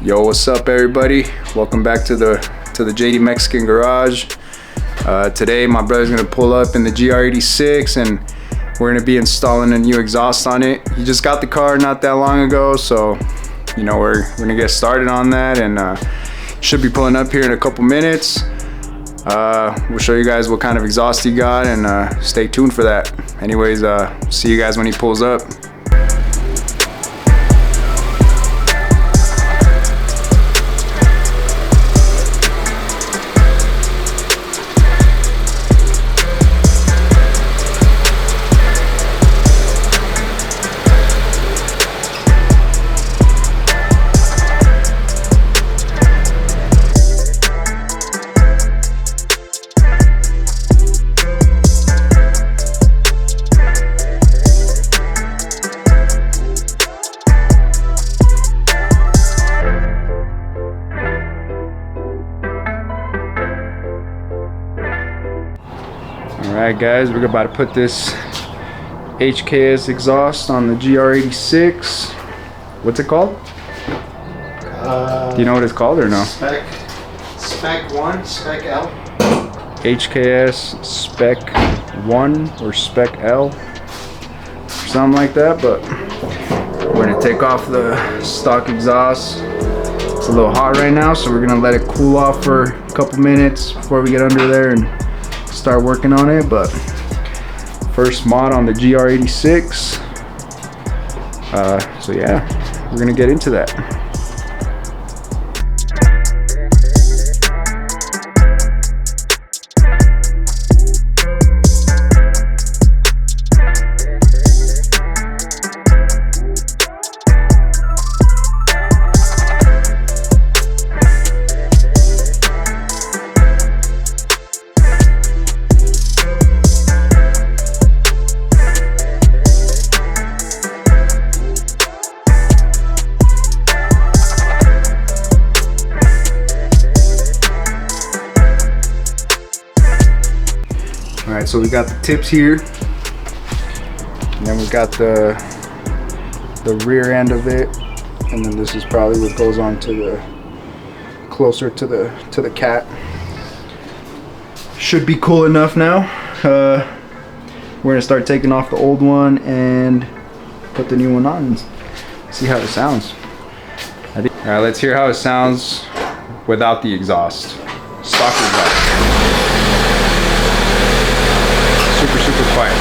Yo, what's up everybody? Welcome back to the JD Mexican Garage. Today my brother's gonna pull up in the GR86 and we're gonna be installing a new exhaust on it. He just got the car not that long ago, so you know we're gonna get started on that, and should be pulling up here in a couple minutes. We'll show you guys what kind of exhaust he got, and stay tuned for that. Anyways, see you guys when he pulls up. Alright guys, we're about to put this HKS exhaust on the GR86. What's it called? Do you know what it's called or no? Spec 1, Spec L. HKS Spec 1 or Spec L. Something like that, but we're going to take off the stock exhaust. It's a little hot right now, so we're going to let it cool off for a couple minutes before we get under there and start working on it. But first mod on the GR86, so yeah, we're gonna get into that. Alright, so we got the tips here, and then we got the rear end of it, and then this is probably what goes on to the closer to the cat. Should be cool enough now. We're gonna start taking off the old one and put the new one on and see how it sounds. Alright, let's hear how it sounds without the exhaust. Stock exhaust. Super quiet.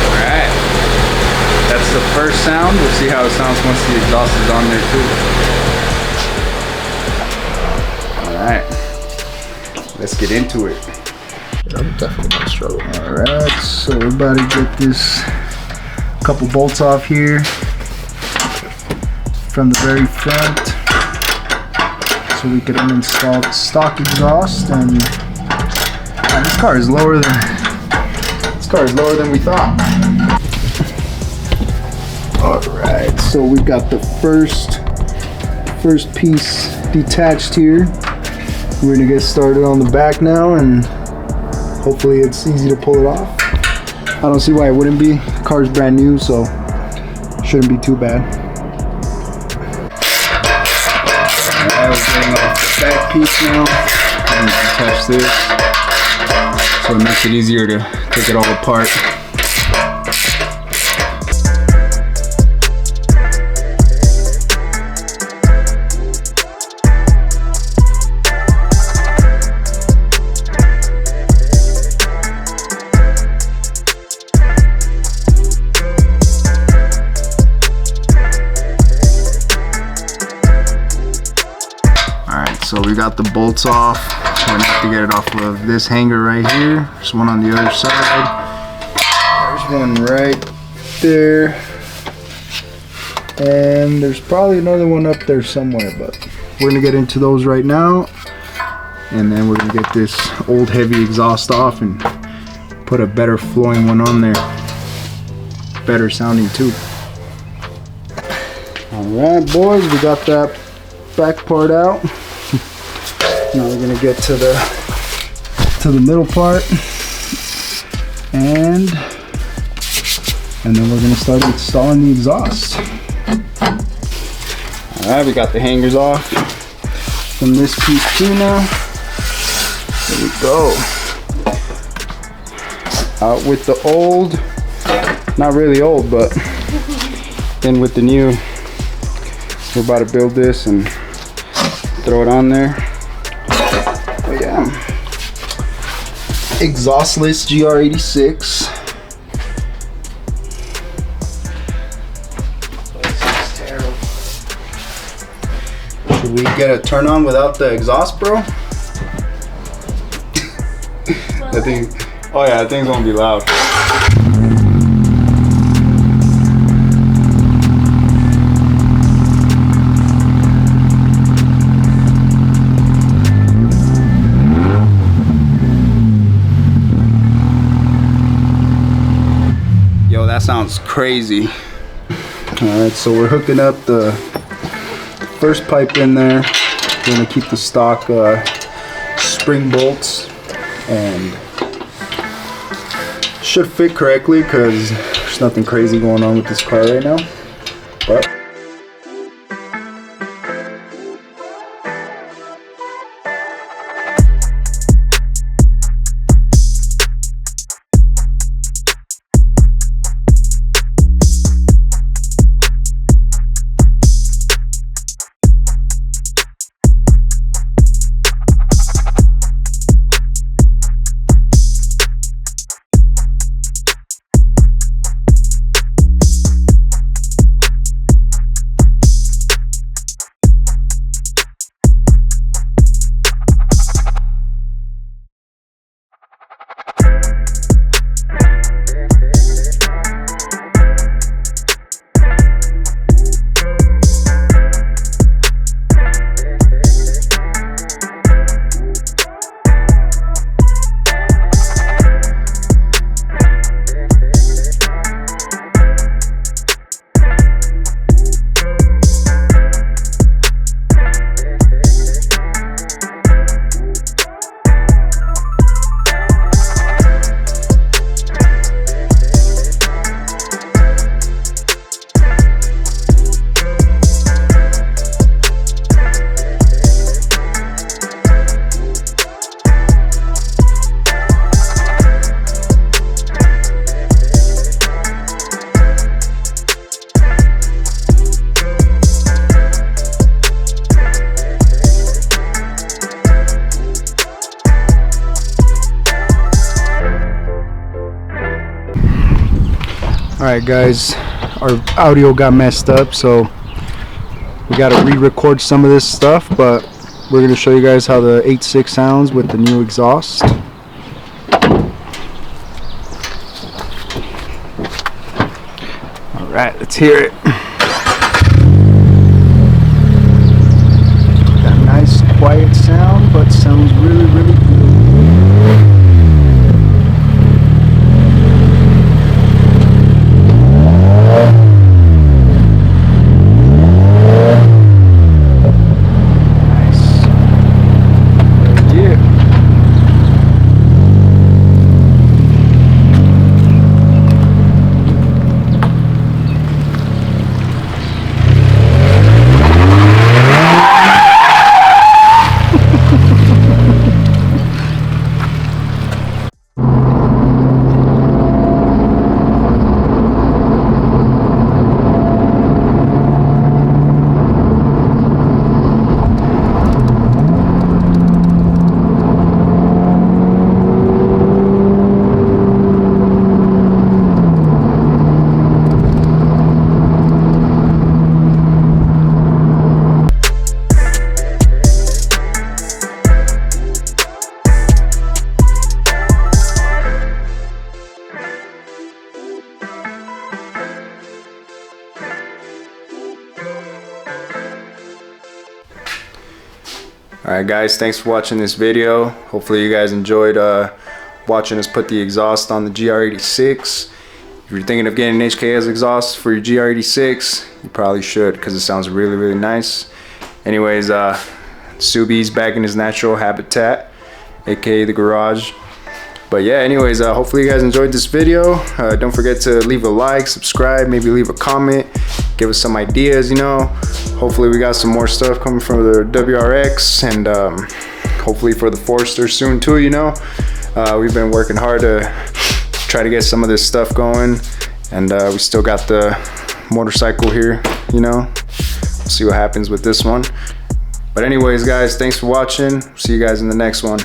Alright. That's the first sound. We'll see how it sounds once the exhaust is on there too. Alright. Let's get into it. I'm definitely gonna struggle. Alright, so we're about to get this couple bolts off here from the very front so we can uninstall the stock exhaust. And this car is lower than we thought. Alright, so we've got the first piece detached here. We're gonna get started on the back now, and hopefully it's easy to pull it off. I don't see why it wouldn't be. The car's brand new, so shouldn't be too bad. Alright, we're getting off the back piece now. I'm gonna attach this, so it makes it easier to take it all apart. So we got the bolts off. We're gonna have to get it off of this hanger right here. There's one on the other side. There's one right there. And there's probably another one up there somewhere, but we're gonna get into those right now. And then we're gonna get this old heavy exhaust off and put a better flowing one on there. Better sounding too. Alright boys, we got that back part out. Now we're gonna get to the middle part, and then we're gonna start installing the exhaust. All right, we got the hangers off from this piece too now. There we go. Out with the old, not really old, but in with the new. We're about to build this and throw it on there. Oh yeah. Exhaustless GR86. This is terrible. Should we get a turn on without the exhaust, bro? I think. Oh yeah, that thing's gonna be loud. Yo, that sounds crazy. Alright, so we're hooking up the first pipe in there. We're gonna keep the stock spring bolts, and should fit correctly because there's nothing crazy going on with this car right now. But alright guys, our audio got messed up, so we got to re-record some of this stuff, but we're going to show you guys how the 8.6 sounds with the new exhaust. Alright, let's hear it. Got a nice quiet sound, but sounds really, really good. Alright guys, thanks for watching this video. Hopefully you guys enjoyed watching us put the exhaust on the GR86. If you're thinking of getting an HKS exhaust for your GR86, you probably should, because it sounds really, really nice. Anyways, Subi's back in his natural habitat, aka the garage. But yeah, anyways, hopefully you guys enjoyed this video. Don't forget to leave a like, subscribe, maybe leave a comment, give us some ideas, you know. Hopefully we got some more stuff coming from the WRX, and hopefully for the Forester soon too, you know. We've been working hard to try to get some of this stuff going, and we still got the motorcycle here, you know. We'll see what happens with this one. But anyways, guys, thanks for watching. See you guys in the next one.